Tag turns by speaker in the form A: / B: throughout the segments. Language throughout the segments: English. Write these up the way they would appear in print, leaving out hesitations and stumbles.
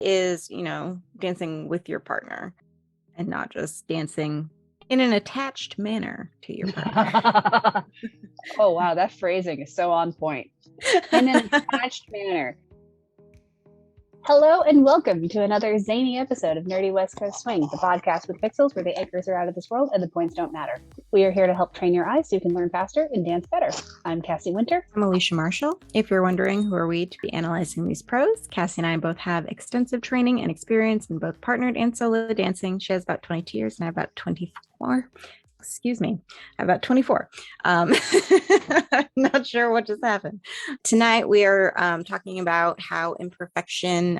A: is, dancing with your partner and not just dancing in an attached manner to your partner.
B: Oh, wow. That phrasing is so on point. In an attached manner. Hello and welcome to another zany episode of Nerdy West Coast Swing, the podcast with pixels where the anchors are out of this world and the points don't matter. We are here to help train your eyes so you can learn faster and dance better. I'm Cassie Winter.
A: I'm Alicia Marshall. If you're wondering who are we to be analyzing these pros, Cassie and I both have extensive training and experience in both partnered and solo dancing. She has about 22 years and I have about 24. Excuse me, I have about 24. Not sure what just happened. Tonight, we are talking about how imperfection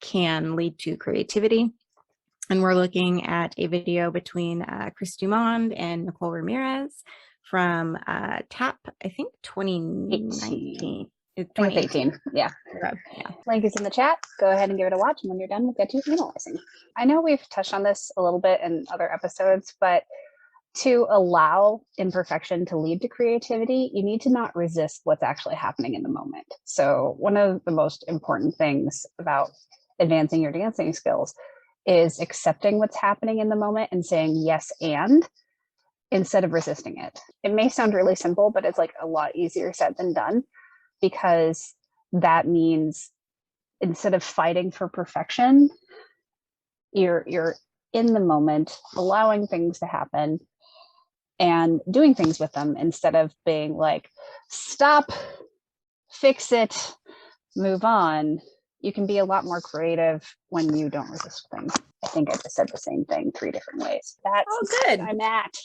A: can lead to creativity. And we're looking at a video between Chris Dumond and Nicole Ramirez from TAP, I think 2019.
B: 2018. Yeah. Link is in the chat. Go ahead and give it a watch. And when you're done, we'll get to analyzing. I know we've touched on this a little bit in other episodes, but to allow imperfection to lead to creativity, you need to not resist what's actually happening in the moment. So one of the most important things about advancing your dancing skills is accepting what's happening in the moment and saying yes and instead of resisting it. It may sound really simple, but it's like a lot easier said than done, because that means instead of fighting for perfection, you're in the moment, allowing things to happen and doing things with them instead of being like, stop, fix it, move on. You can be a lot more creative when you don't resist things. I think I just said the same thing 3 different ways. That's good. I'm at.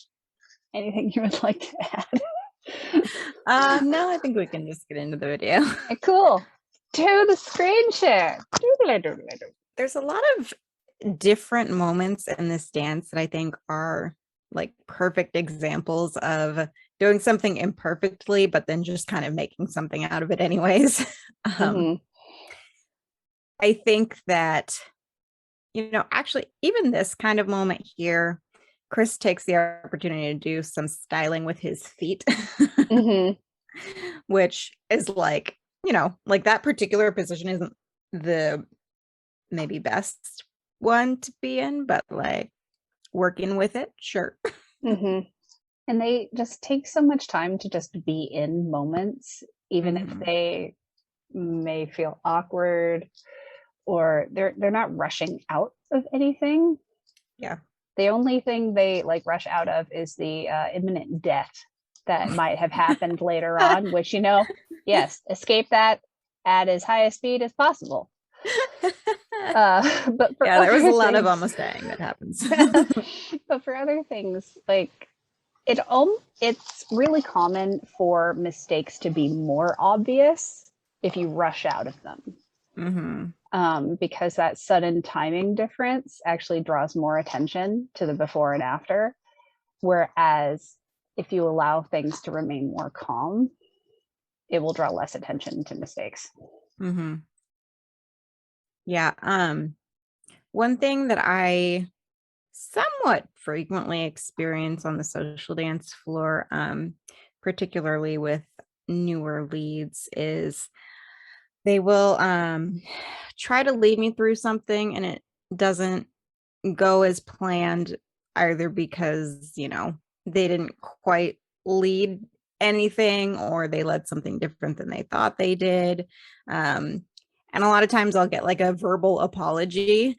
B: Anything you would like to
A: add? No, I think we can just get into the video.
B: Okay, cool. To the screen share.
A: There's a lot of different moments in this dance that I think are like perfect examples of doing something imperfectly, but then just kind of making something out of it anyways. I think that, actually, even this kind of moment here, Chris takes the opportunity to do some styling with his feet, which is like, like that particular position isn't the maybe best one to be in, but like working with it, sure.
B: And they just take so much time to just be in moments, even if they may feel awkward or they're not rushing out of anything.
A: Yeah.
B: The only thing they like rush out of is the imminent death that might have happened later on, which, yes, escape that at as high a speed as possible. But for
A: there was a lot of almost dying that happens.
B: But for other things, like it's really common for mistakes to be more obvious if you rush out of them. Because that sudden timing difference actually draws more attention to the before and after. Whereas if you allow things to remain more calm, it will draw less attention to mistakes.
A: Yeah. One thing that I somewhat frequently experience on the social dance floor, particularly with newer leads, is they will try to lead me through something and it doesn't go as planned, either because, they didn't quite lead anything or they led something different than they thought they did. And a lot of times I'll get like a verbal apology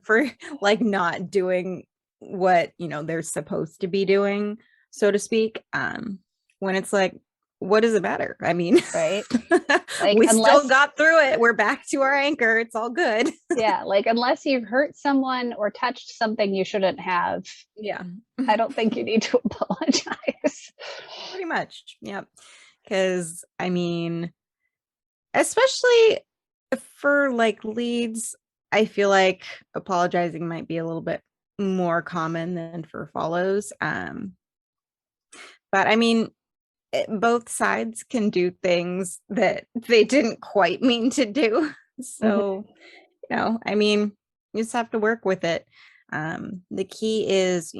A: for like not doing what, they're supposed to be doing, so to speak. When it's like, what does it matter? I mean,
B: right?
A: Like, we still got through it. We're back to our anchor. It's all good.
B: Yeah. Like, unless you've hurt someone or touched something you shouldn't have.
A: Yeah.
B: I don't think you need to apologize.
A: Pretty much. Yep. Because I mean, especially for like leads, I feel like apologizing might be a little bit more common than for follows. But I mean, both sides can do things that they didn't quite mean to do. So, I mean, you just have to work with it. The key is,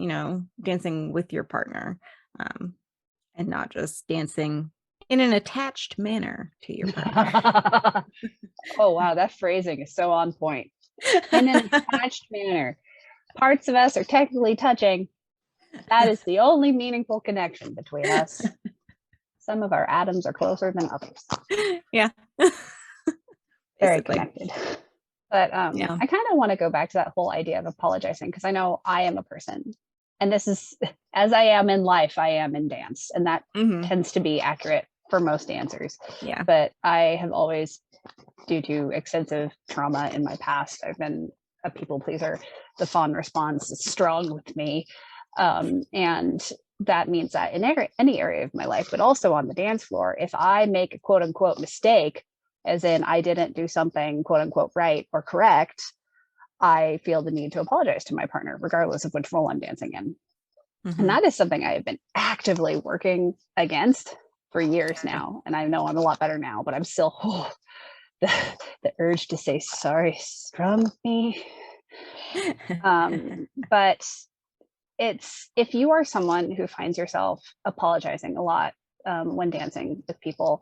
A: dancing with your partner, and not just dancing in an attached manner to your partner.
B: Oh, wow. That phrasing is so on point. In an attached manner. Parts of us are technically touching. That is the only meaningful connection between us. Some of our atoms are closer than others.
A: Yeah.
B: Very
A: Basically.
B: connected. But
A: Yeah.
B: I kind of want to go back to that whole idea of apologizing, because I know I am a person, and this is, as I am in life, I am in dance, and that tends to be accurate for most dancers.
A: Yeah.
B: But I have always, due to extensive trauma in my past, I've been a people pleaser. The fawn response is strong with me. And that means that in any area of my life, but also on the dance floor, if I make a quote unquote mistake, as in I didn't do something quote unquote right or correct, I feel the need to apologize to my partner, regardless of which role I'm dancing in. And that is something I have been actively working against for years now. And I know I'm a lot better now, but I'm still, the urge to say sorry strong with me. But it's, if you are someone who finds yourself apologizing a lot when dancing with people,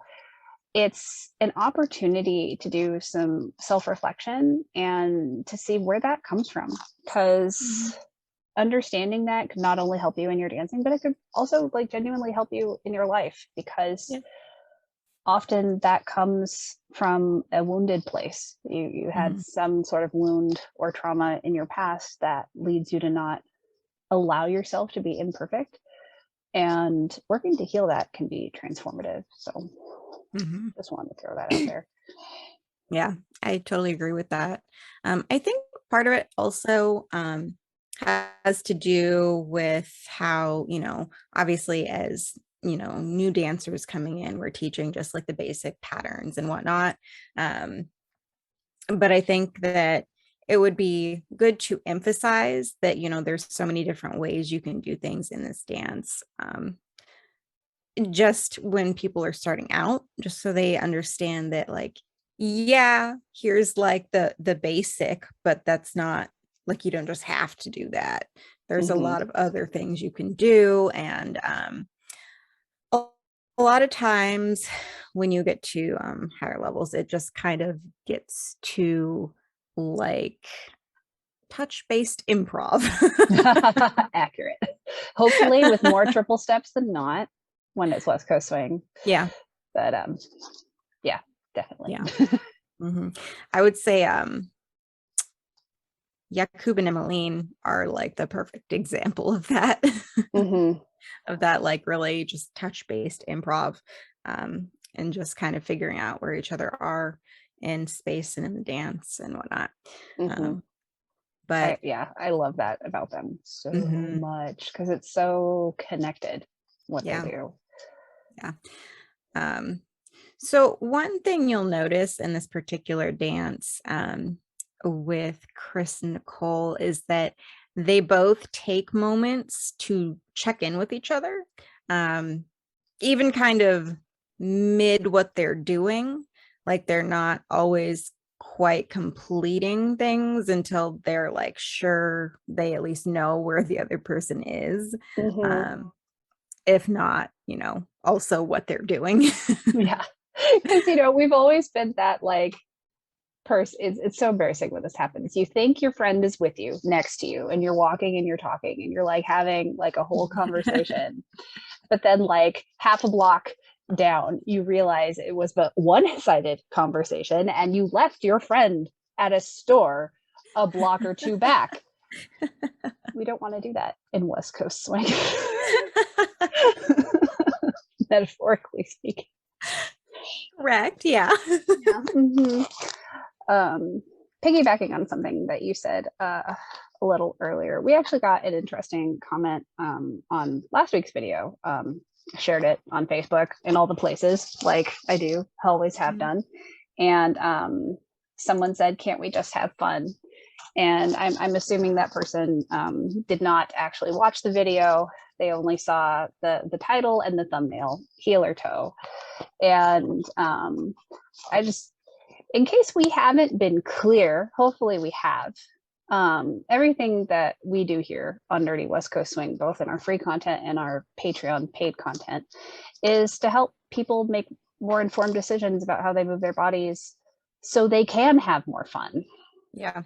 B: it's an opportunity to do some self-reflection and to see where that comes from, because understanding that could not only help you in your dancing, but it could also like genuinely help you in your life, because often that comes from a wounded place. You had some sort of wound or trauma in your past that leads you to not allow yourself to be imperfect, and working to heal that can be transformative. So just wanted to throw that out there.
A: Yeah, I totally agree with that. I think part of it also has to do with how, obviously as, new dancers coming in, we're teaching just like the basic patterns and whatnot. But I think that it would be good to emphasize that, there's so many different ways you can do things in this dance. Just when people are starting out, just so they understand that, like, yeah, here's like the basic, but that's not like, you don't just have to do that. There's a lot of other things you can do. And a lot of times when you get to higher levels, it just kind of gets to like touch-based improv.
B: Accurate. Hopefully with more triple steps than not when it's West Coast swing.
A: Yeah.
B: But yeah, definitely.
A: Yeah. I would say Yakub and Emmeline are like the perfect example of that. Of that, like, really just touch-based improv, and just kind of figuring out where each other are in space and in the dance and whatnot. But
B: I love that about them so much, because it's so connected what they do.
A: Yeah. So one thing you'll notice in this particular dance with Chris and Nicole is that they both take moments to check in with each other, even kind of mid what they're doing. Like, they're not always quite completing things until they're like sure they at least know where the other person is. If not, also what they're doing.
B: Yeah. Because we've always been that like person. It's so embarrassing when this happens. You think your friend is with you, next to you, and you're walking and you're talking and you're like having like a whole conversation. But then like half a block down, you realize it was but one-sided conversation, and you left your friend at a store a block or two back. We don't want to do that in West Coast swing. Metaphorically speaking.
A: Correct. Yeah.
B: Piggybacking on something that you said a little earlier, we actually got an interesting comment on last week's video. I shared it on Facebook and all the places, like I do, always have done. And someone said, "Can't we just have fun?" And I'm assuming that person did not actually watch the video. They only saw the title and the thumbnail, heel or toe. And I just, in case we haven't been clear, hopefully we have, Everything that we do here on Nerdy West Coast Swing, both in our free content and our Patreon paid content, is to help people make more informed decisions about how they move their bodies so they can have more fun.
A: Yeah.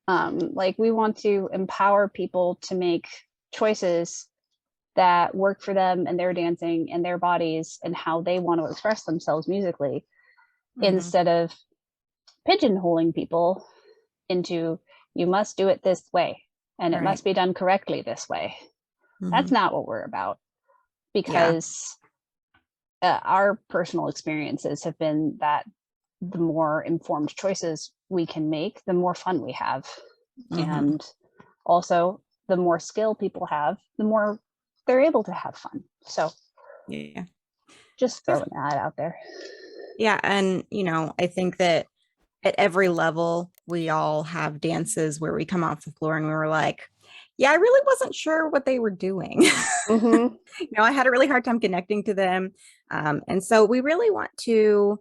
B: Like, we want to empower people to make choices that work for them and their dancing and their bodies and how they want to express themselves musically, instead of pigeonholing people into, you must do it this way and it must be done correctly this way. That's not what we're about, because our personal experiences have been that the more informed choices we can make, the more fun we have. And also, the more skill people have, the more they're able to have fun. So just throwing that out there.
A: Yeah. And, you know, I think that at every level, we all have dances where we come off the floor and we were like, yeah, I really wasn't sure what they were doing. You know, I had a really hard time connecting to them. And so we really want to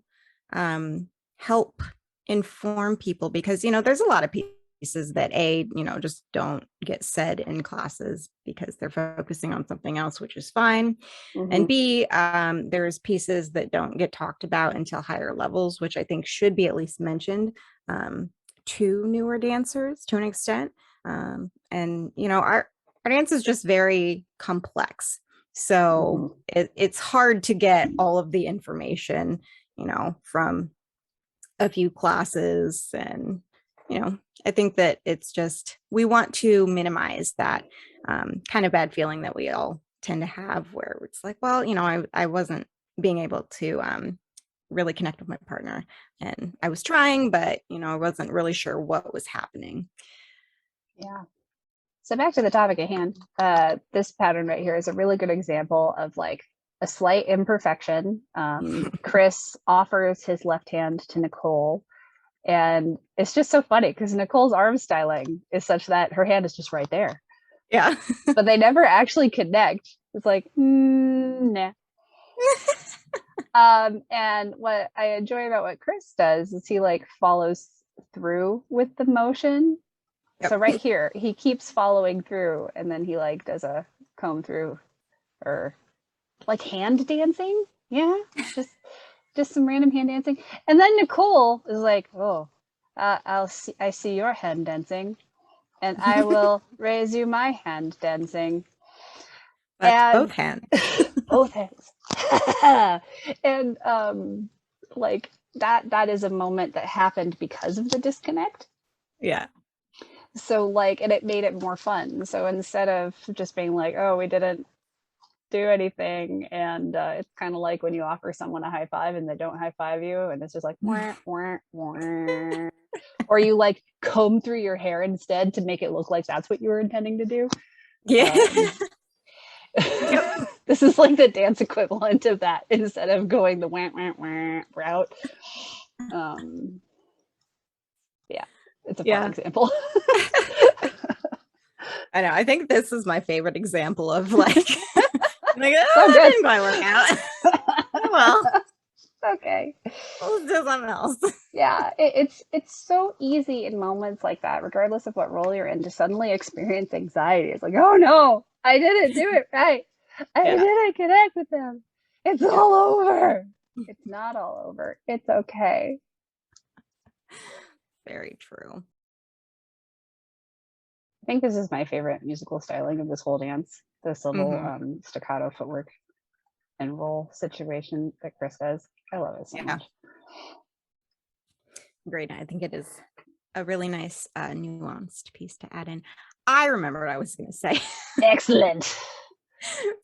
A: help inform people, because, you know, there's a lot of pieces that you know, just don't get said in classes because they're focusing on something else, which is fine. And B, there's pieces that don't get talked about until higher levels, which I think should be at least mentioned to newer dancers to an extent. And, you know, our dance is just very complex. So it's hard to get all of the information, you know, from a few classes. And, you know, I think that it's just, we want to minimize that kind of bad feeling that we all tend to have, where it's like, well, you know, I wasn't being able to really connect with my partner, and I was trying, but, you know, I wasn't really sure what was happening.
B: Yeah. So back to the topic at hand, this pattern right here is a really good example of like a slight imperfection. Chris offers his left hand to Nicole, and it's just so funny because Nicole's arm styling is such that her hand is just right there.
A: Yeah.
B: But they never actually connect. It's like, nah. And what I enjoy about what Chris does is he like follows through with the motion. So right here, he keeps following through, and then he like does a comb through, or like hand dancing. Yeah, just some random hand dancing. And then Nicole is like, oh, I see your hand dancing, and I will raise you my hand dancing.
A: That's
B: And
A: both hands.
B: both hands. And like that is a moment that happened because of the disconnect.
A: Yeah.
B: So like, and it made it more fun. So instead of just being like, oh, we didn't do anything, and it's kind of like when you offer someone a high five and they don't high five you, and it's just like wah, wah, wah. Or you like comb through your hair instead to make it look like that's what you were intending to do.
A: Yeah.
B: This is like the dance equivalent of that, instead of going the wah, wah, wah route. Yeah, it's a fun example.
A: I know. I think this is my favorite example of like, like, oh,
B: so
A: that
B: good.
A: didn't quite work out. Well,
B: okay.
A: Let's do something else.
B: Yeah, it's so easy in moments like that, regardless of what role you're in, to suddenly experience anxiety. It's like, oh no, I didn't do it right. I didn't connect with them. It's all over. It's not all over. It's okay.
A: Very true.
B: I think this is my favorite musical styling of this whole dance. This little staccato footwork and roll situation that Chris does. I love it so much.
A: Great. I think it is a really nice nuanced piece to add in. I remember what I was going to say.
B: Excellent.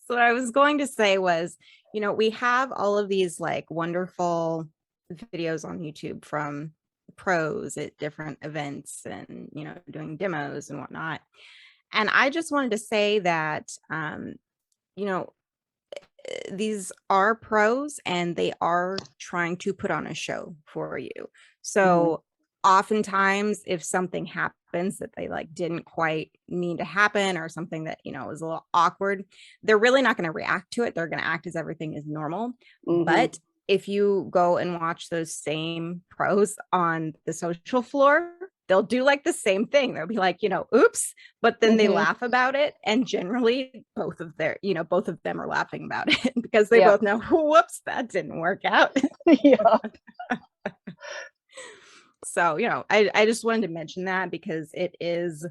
A: So what I was going to say was, you know, we have all of these like wonderful videos on YouTube from pros at different events and, you know, doing demos and whatnot. And I just wanted to say that, you know, these are pros and they are trying to put on a show for you. So oftentimes if something happens that they like didn't quite mean to happen, or something that, you know, was a little awkward, they're really not going to react to it. They're going to act as everything is normal. But if you go and watch those same pros on the social floor, they'll do like the same thing. They'll be like, oops, but then they
B: Mhm.
A: laugh about it. And generally both of them are laughing about it because they
B: Yep.
A: both know, whoops, that didn't work out.
B: Yeah.
A: So, I just wanted to mention that because it is,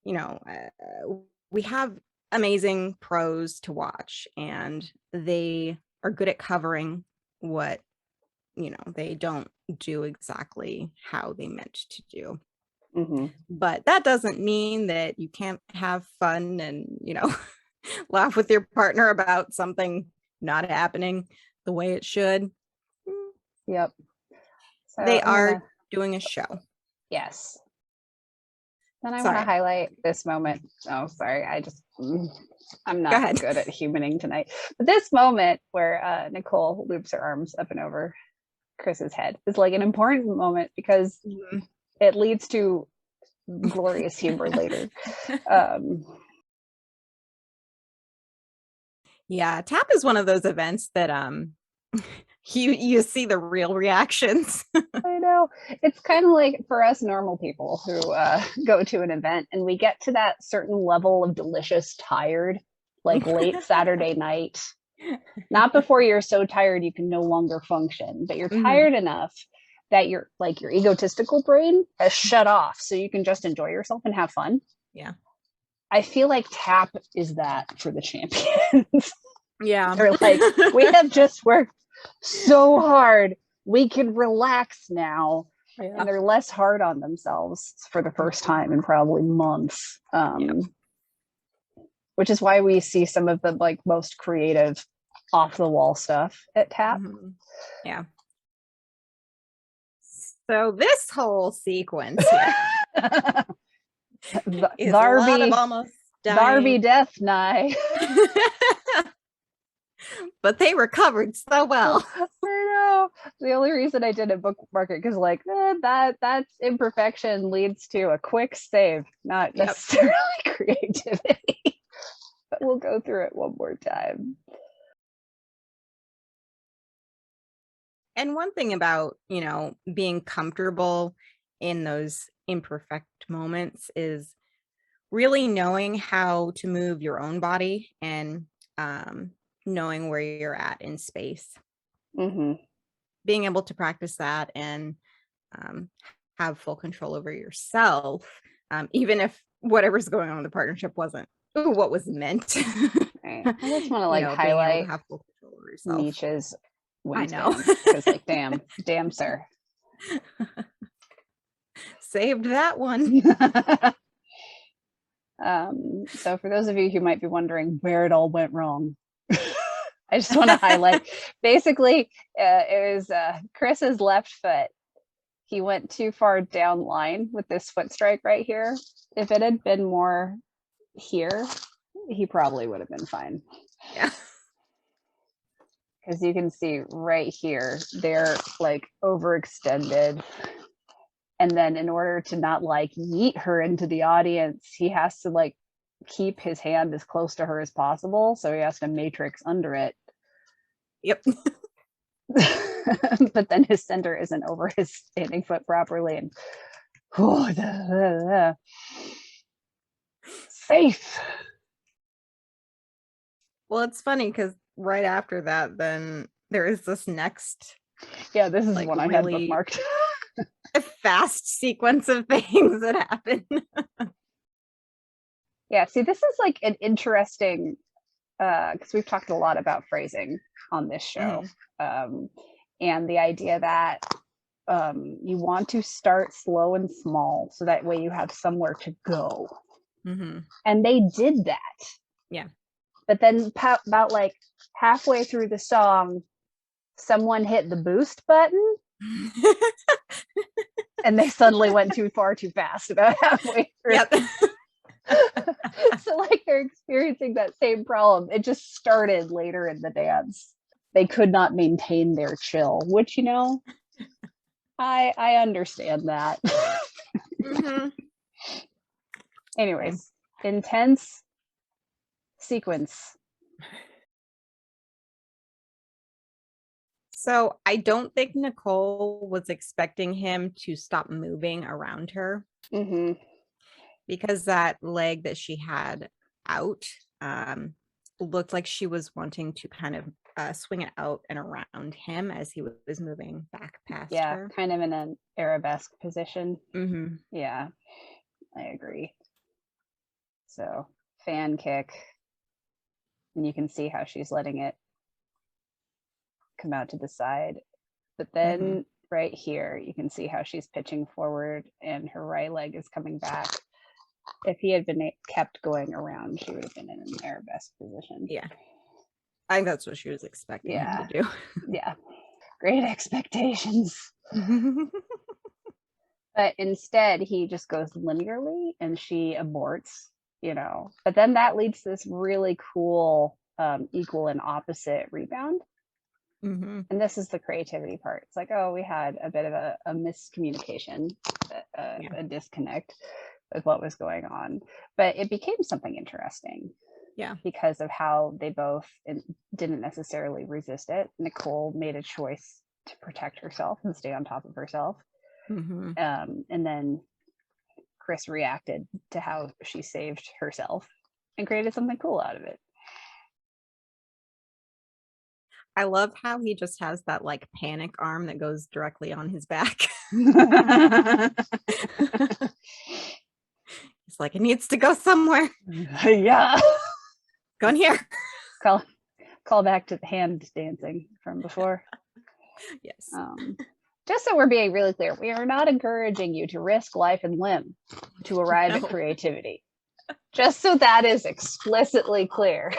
A: we have amazing pros to watch and they are good at covering what, they don't do exactly how they meant to do.
B: Mhm.
A: But that doesn't mean that you can't have fun and, laugh with your partner about something not happening the way it should.
B: Yep. So
A: They
B: I'm
A: are
B: gonna
A: doing a show.
B: yes. Then I want to
A: Sorry.
B: highlight this moment. Oh, sorry. I'm
A: Go
B: not
A: ahead.
B: good at humaning tonight. But this moment where Nicole loops her arms up and over Chris's head is like an important moment because
A: Mhm.
B: it leads to glorious humor later. Um,
A: Yeah, tap is one of those events that you see the real reactions.
B: I know. It's kind of like for us normal people who go to an event and we get to that certain level of delicious tired, like late Saturday night. Not before you're so tired you can no longer function, but you're
A: Mhm.
B: tired enough that your egotistical brain has shut off so you can just enjoy yourself and have fun.
A: Yeah.
B: I feel like tap is that for the champions.
A: Yeah.
B: They're like, we have just worked so hard. We can relax now.
A: Yeah.
B: And they're less hard on themselves for the first time in probably months. Which is why we see some of the like most creative off the wall stuff at tap.
A: Mhm. Yeah. So this whole sequence here is a lot of almost dying.
B: Darby Death Nye.
A: But they recovered so well.
B: I know. The only reason I didn't bookmark it because like that's imperfection leads to a quick save, not
A: Yep.
B: necessarily creativity. But we'll go through it one more time.
A: And one thing about, being comfortable in those imperfect moments is really knowing how to move your own body and knowing where you're at in space.
B: Mm-hmm.
A: Being able to practice that and um, have full control over yourself, even if whatever's going on in the partnership wasn't what was meant.
B: Right. I just want to like
A: Being able to
B: highlight
A: have full control over yourself.
B: Nietzsche's
A: I know.
B: wingspan because like damn sir.
A: Saved that one.
B: So for those of you who might be wondering where it all went wrong, I just want to highlight basically it was Chris's left foot. He went too far down line with this foot strike right here. If it had been more here, he probably would have been fine.
A: Yeah.
B: Because you can see right here, they're like overextended. And then in order to not like yeet her into the audience, he has to like keep his hand as close to her as possible. So he has to matrix under it.
A: Yep.
B: But then his center isn't over his standing foot properly. And safe.
A: Well, it's funny because right after that, then there is this next,
B: Yeah, this is
A: like,
B: one I had
A: really
B: bookmarked.
A: fast sequence of things that happen.
B: Yeah, see, this is like an interesting because we've talked a lot about phrasing on this show, and the idea that you want to start slow and small so that way you have somewhere to go.
A: Mm-hmm.
B: And they did that.
A: Yeah.
B: But then about like halfway through the song, someone hit the boost button and they suddenly went too far too fast about halfway through.
A: Yep.
B: So like they're experiencing that same problem. It just started later in the dance. They could not maintain their chill, which, I understand that.
A: Mm-hmm.
B: Anyways, intense sequence.
A: So I don't think Nicole was expecting him to stop moving around her
B: Mm-hmm.
A: because that leg that she had out um, looked like she was wanting to kind of swing it out and around him as he was moving back past
B: Yeah,
A: her.
B: kind of in an arabesque position.
A: Mm-hmm.
B: Yeah, I agree. So fan kick, and you can see how she's letting it come out to the side. But then
A: Mm-hmm.
B: right here, you can see how she's pitching forward and her right leg is coming back. If he had been kept going around, she would have been in an arabesque position.
A: Yeah. I think that's what she was expecting him to do.
B: Yeah. Great expectations. But instead, he just goes linearly and she aborts, But then that leads to this really cool equal and opposite rebound.
A: Mm-hmm.
B: And this is the creativity part. It's like, oh, we had a bit of a miscommunication, a disconnect with what was going on. But it became something interesting.
A: Yeah.
B: Because of how they both didn't necessarily resist it. Nicole made a choice to protect herself and stay on top of herself.
A: Mm-hmm.
B: And then Chris reacted to how she saved herself and created something cool out of it.
A: I love how he just has that like panic arm that goes directly on his back. He's like, it needs to go somewhere.
B: Yeah.
A: Go in here.
B: Call back to the hand dancing from before.
A: Yes.
B: Just so we're being really clear, we are not encouraging you to risk life and limb to arrive at creativity. Just so that is explicitly clear.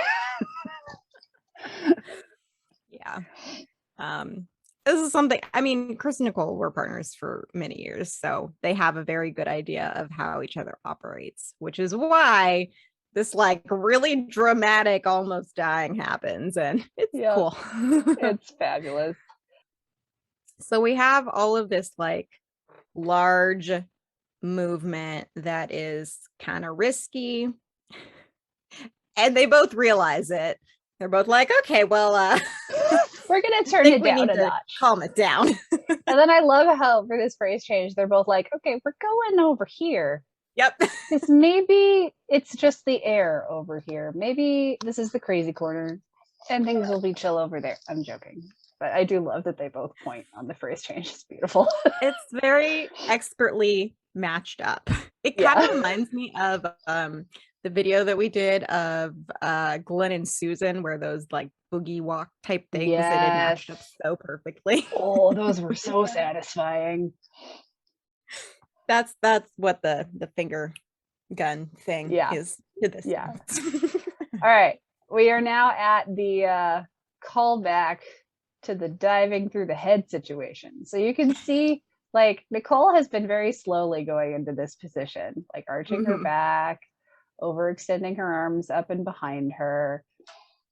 A: Yeah. This is something, I mean, Chris and Nicole were partners for many years, so they have a very good idea of how each other operates, which is why this like really dramatic almost dying happens, and it's cool.
B: It's fabulous.
A: So we have all of this like large movement that is kind of risky, and they both realize it. They're both like, okay, well,
B: we're gonna turn it down a notch.
A: Calm it down.
B: And then I love how for this phrase change, they're both like, okay, we're going over here.
A: Yep.
B: Because maybe it's just the air over here. Maybe this is the crazy corner and things will be chill over there. I'm joking. But I do love that they both point on the phrase change. It's beautiful.
A: It's very expertly matched up. It kind of reminds me of the video that we did of Glenn and Susan, where those like boogie walk type things that had matched up so perfectly.
B: Oh, those were so satisfying.
A: That's what the finger gun thing is to this.
B: Yeah. All right. We are now at the callback to the diving through the head situation. So you can see like Nicole has been very slowly going into this position, like arching her back, overextending her arms up and behind her.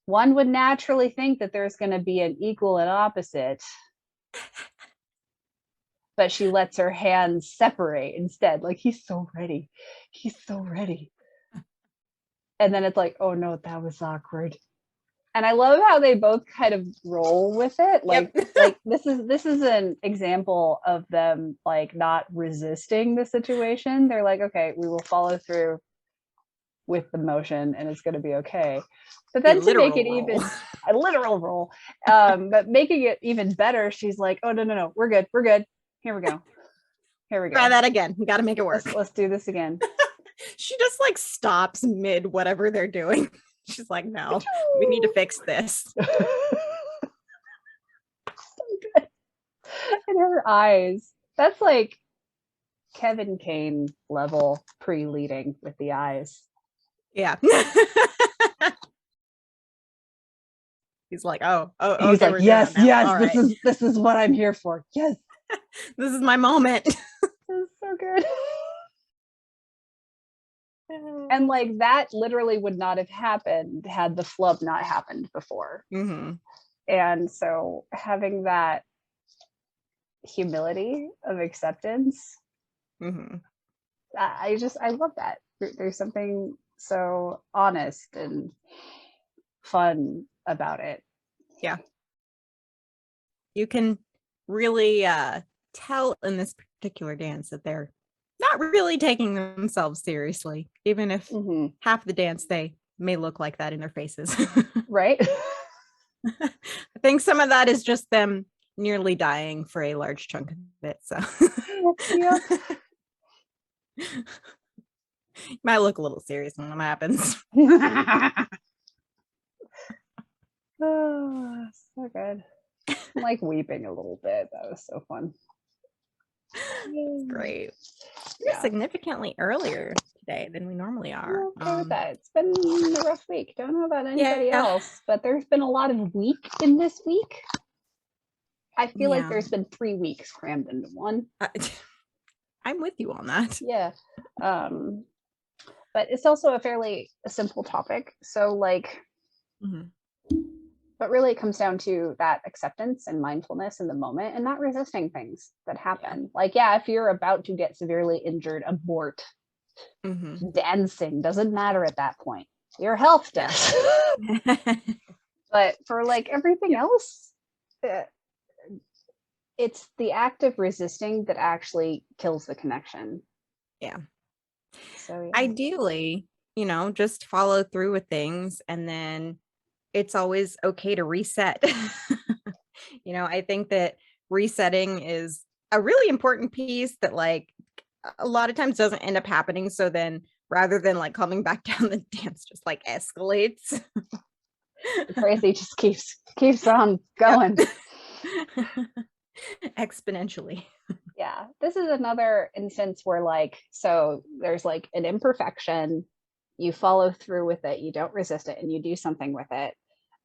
B: One would naturally think that there's going to be an equal and opposite, but she lets her hands separate instead. Like, he's so ready. He's so ready. And then it's like, oh no, that was awkward. And I love how they both kind of roll with it. Like, like this is an example of them like not resisting the situation. They're like, okay, we will follow through with the motion and it's going to be okay. But then to make it even a literal roll, but making it even better, she's like, oh no, we're good. Here we go.
A: Try that again. We got to make it work.
B: Let's do this again.
A: She just like stops mid whatever they're doing. She's like, no, we need to fix this.
B: So good. And her eyes, that's like Kevin Kane level pre-leading with the eyes.
A: Yeah. He's like, oh,
B: he's
A: okay,
B: like, yes, this is what I'm here for. Yes.
A: This is my moment.
B: This is so good. And like that literally would not have happened had the flub not happened before. And so having that humility of acceptance, I love that. There's something so honest and fun about it.
A: Yeah. You can really tell in this particular dance that they're not really taking themselves seriously, even if half the dance they may look like that in their faces.
B: Right.
A: I think some of that is just them nearly dying for a large chunk of it. So
B: Yep.
A: might look a little serious when that happens.
B: Oh, so good. I'm like weeping a little bit. That was so fun.
A: Great. We're significantly earlier today than we normally are.
B: Okay with that. It's been a rough week. Don't know about anybody else, but there's been a lot of week in this week. I feel like there's been 3 weeks crammed into one.
A: I'm with you on that.
B: Yeah. But it's also a fairly simple topic. So like, but really it comes down to that acceptance and mindfulness in the moment and not resisting things that happen. Like, yeah, if you're about to get severely injured, abort. Dancing doesn't matter at that point. Your health does. But for like everything else, it's the act of resisting that actually kills the connection.
A: Yeah.
B: So
A: ideally, just follow through with things, and then it's always okay to reset. I think that resetting is a really important piece that like a lot of times doesn't end up happening. So then rather than like coming back down, the dance just like escalates.
B: Crazy just keeps on going.
A: Exponentially.
B: Yeah. This is another instance where like, so there's like an imperfection, you follow through with it, you don't resist it, and you do something with it.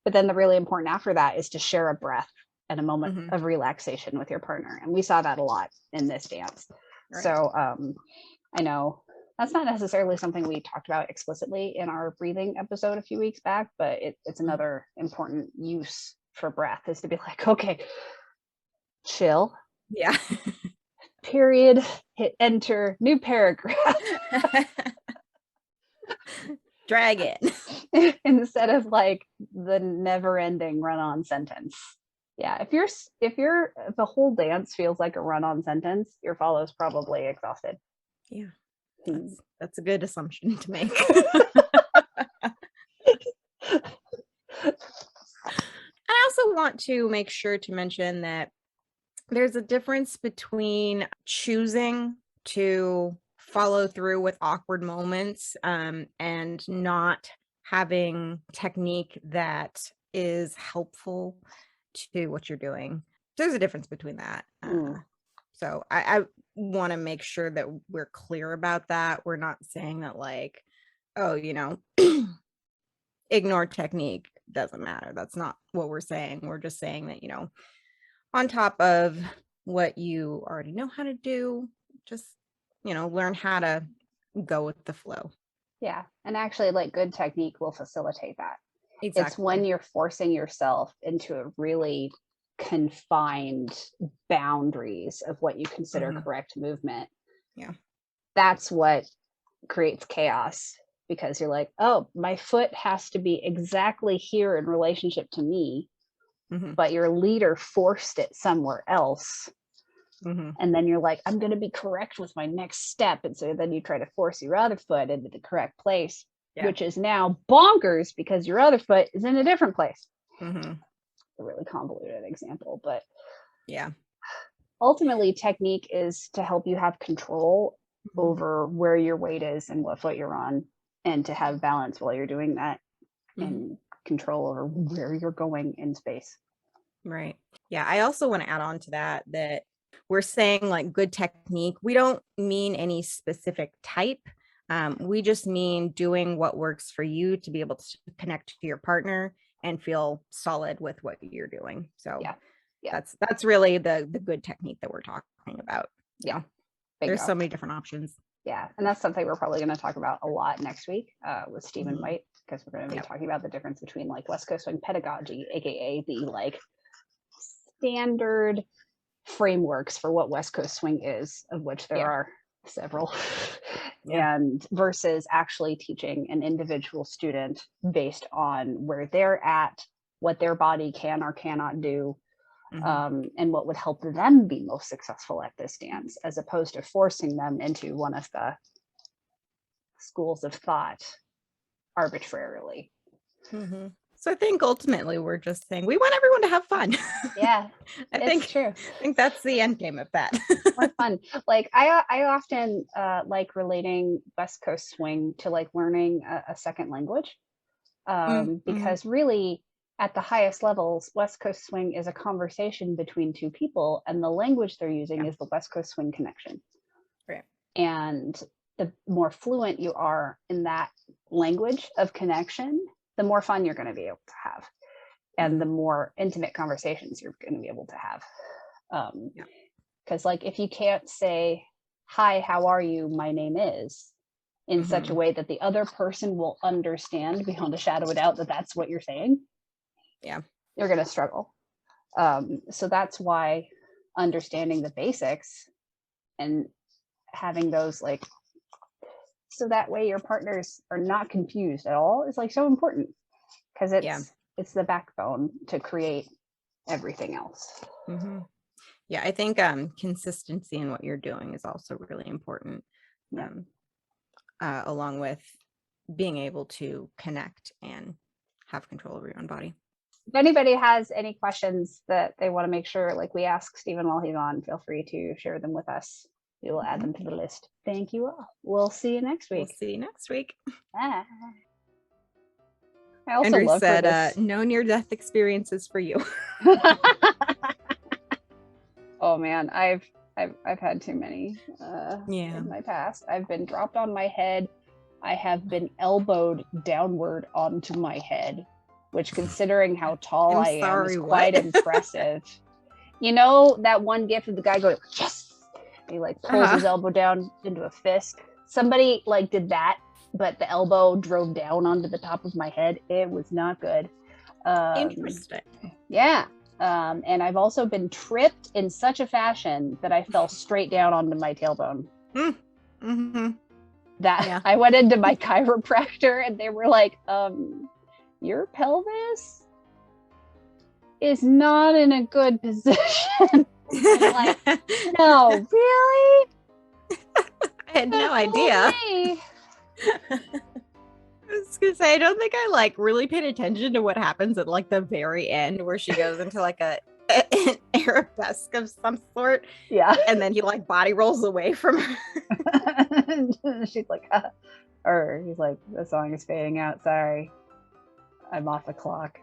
B: But then the really important after that is to share a breath and a moment of relaxation with your partner. And we saw that a lot in this dance. Right. So I know that's not necessarily something we talked about explicitly in our breathing episode a few weeks back, but it's another important use for breath is to be like, okay, chill.
A: Yeah.
B: Period. Hit enter. New paragraph.
A: Drag it.
B: Instead of like the never-ending run-on sentence. Yeah, if the whole dance feels like a run-on sentence, your follow's probably exhausted.
A: Yeah. That's a good assumption to make. I also want to make sure to mention that there's a difference between choosing to follow through with awkward moments and not having technique that is helpful to what you're doing. There's a difference between that. So I want to make sure that we're clear about that. We're not saying that like, oh, ignore technique, doesn't matter. That's not what we're saying. We're just saying that, on top of what you already know how to do, just, learn how to go with the flow.
B: Yeah. And actually like good technique will facilitate that.
A: Exactly.
B: It's when you're forcing yourself into a really confined boundaries of what you consider correct movement.
A: Yeah.
B: That's what creates chaos, because you're like, oh, my foot has to be exactly here in relationship to me, but your leader forced it somewhere else. And then you're like, I'm going to be correct with my next step. And so then you try to force your other foot into the correct place, which is now bonkers because your other foot is in a different place. A really convoluted example, but
A: yeah,
B: ultimately technique is to help you have control over where your weight is and what foot you're on, and to have balance while you're doing that, and control over where you're going in space.
A: Right. Yeah. I also want to add on to that we're saying like good technique. We don't mean any specific type. We just mean doing what works for you to be able to connect to your partner and feel solid with what you're doing. So that's really the good technique that we're talking about.
B: Yeah.
A: There's so many different options.
B: Yeah. And that's something we're probably going to talk about a lot next week with Stephen White, because we're going to be talking about the difference between like West Coast swing pedagogy, aka the like standard frameworks for what West Coast swing is, of which there are several, and versus actually teaching an individual student based on where they're at, what their body can or cannot do, and what would help them be most successful at this dance, as opposed to forcing them into one of the schools of thought arbitrarily.
A: Mm-hmm. So I think ultimately we're just saying we want everyone to have fun.
B: Yeah,
A: it's
B: true.
A: I think that's the end game of that.
B: More fun. Like I often like relating West Coast swing to like learning a second language, because really at the highest levels, West Coast swing is a conversation between two people, and the language they're using is the West Coast swing connection.
A: Right.
B: And the more fluent you are in that language of connection, the more fun you're going to be able to have, and the more intimate conversations you're going to be able to have. Because like if you can't say, hi, how are you, my name is, in such a way that the other person will understand beyond a shadow of a doubt that that's what you're saying, you're going to struggle. So that's why understanding the basics and having those, like, so that way your partners are not confused at all, is like so important, because it's the backbone to create everything else.
A: Yeah, I think consistency in what you're doing is also really important, along with being able to connect and have control over your own body.
B: If anybody has any questions that they want to make sure, like, we ask Stephen while he's on, feel free to share them with us. We will add them to the list. Thank you all. We'll see you next week.
A: We'll see you next week.
B: Bye. I also
A: Andrew
B: love
A: said, no near-death experiences for you.
B: Oh man, I've had too many in my past. I've been dropped on my head. I have been elbowed downward onto my head, which, considering how tall I am, is quite impressive. You know that one gif of the guy going, yes! He like pulls his elbow down into a fist. Somebody like did that, but the elbow drove down onto the top of my head. It was not good.
A: Interesting.
B: Yeah. And I've also been tripped in such a fashion that I fell straight down onto my tailbone. I went into my chiropractor and they were like, your pelvis is not in a good position. I'm like, no, really?
A: I had no idea. I was gonna say, I don't think I like really paid attention to what happens at like the very end, where she goes into like an arabesque of some sort.
B: Yeah.
A: And then he like body rolls away from her.
B: She's like, or he's like, the song is fading out. Sorry, I'm off the clock.